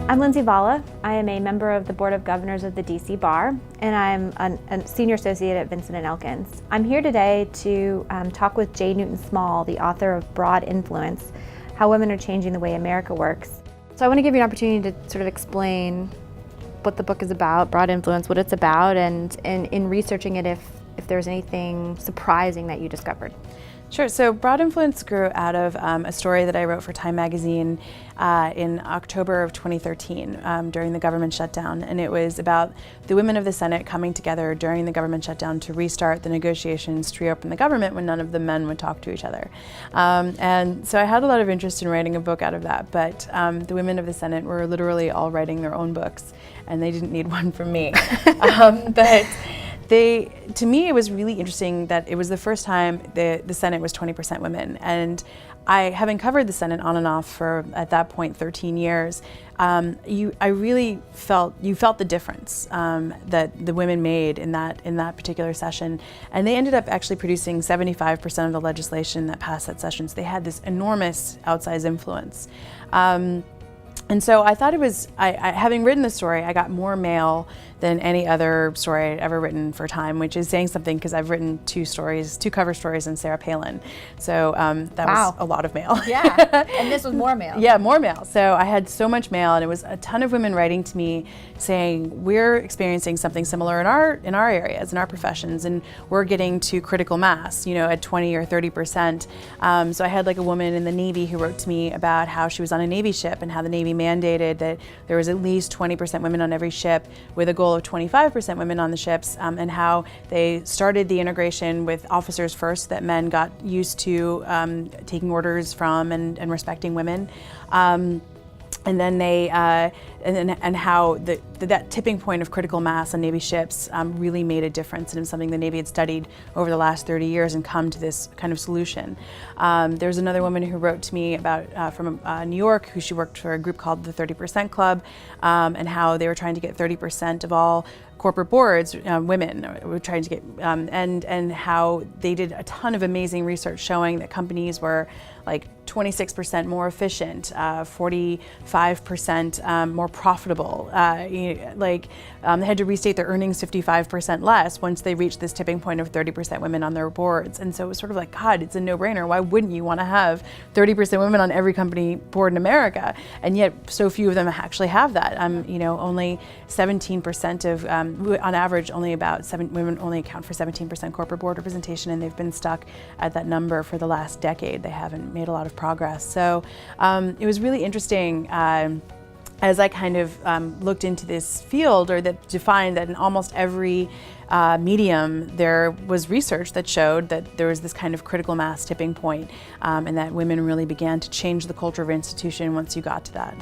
I'm Lindsey Vaala. I am a member of the Board of Governors of the DC Bar, and I'm a senior associate at Vincent & Elkins. I'm here today to talk with J. Newton Small, the author of Broad Influence, How Women Are Changing the Way America Works. So I want to give you an opportunity to sort of explain what the book is about, Broad Influence, what it's about, and in researching it, if there's anything surprising that you discovered. Sure. So Broad Influence grew out of a story that I wrote for Time magazine in October of 2013 during the government shutdown. And it was about the women of the Senate coming together during the government shutdown to restart the negotiations to reopen the government when none of the men would talk to each other. And so I had a lot of interest in writing a book out of that, but the women of the Senate were literally all writing their own books, and they didn't need one from me. To me, it was really interesting that it was the first time the Senate was 20% women. And having covered the Senate on and off for, at that point, 13 years, you felt the difference that the women made in that particular session. And they ended up actually producing 75% of the legislation that passed that session. So they had this enormous outsized influence. And so I thought it was, having written the story, I got more mail than any other story I'd ever written for Time, which is saying something because I've written two cover stories on Sarah Palin. So that was a lot of mail. Yeah, and this was more mail. Yeah, more mail. So I had so much mail, and it was a ton of women writing to me saying, we're experiencing something similar in our areas, in our professions, and we're getting to critical mass, at 20 or 30%. So I had like a woman in the Navy who wrote to me about how she was on a Navy ship and how the Navy mandated that there was at least 20% women on every ship, with a goal of 25% women on the ships, and how they started the integration with officers first, that men got used to taking orders from and respecting women. And then and how that tipping point of critical mass on Navy ships really made a difference, and it was something the Navy had studied over the last 30 years and come to this kind of solution. There's another woman who wrote to me about from New York, who she worked for a group called the 30% Club, and how they were trying to get 30% of all corporate boards, women were trying to get, and how they did a ton of amazing research showing that companies were like 26% more efficient, 45% more profitable. They had to restate their earnings 55% less once they reached this tipping point of 30% women on their boards. And so it was sort of like, God, it's a no-brainer. Why wouldn't you want to have 30% women on every company board in America? And yet so few of them actually have that. Only 17% of, on average, women only account for 17% corporate board representation, and they've been stuck at that number for the last decade. They haven't made a lot of progress. So it was really interesting as I kind of looked into this field, or that defined that in almost every medium there was research that showed that there was this kind of critical mass tipping point, and that women really began to change the culture of an institution once you got to that.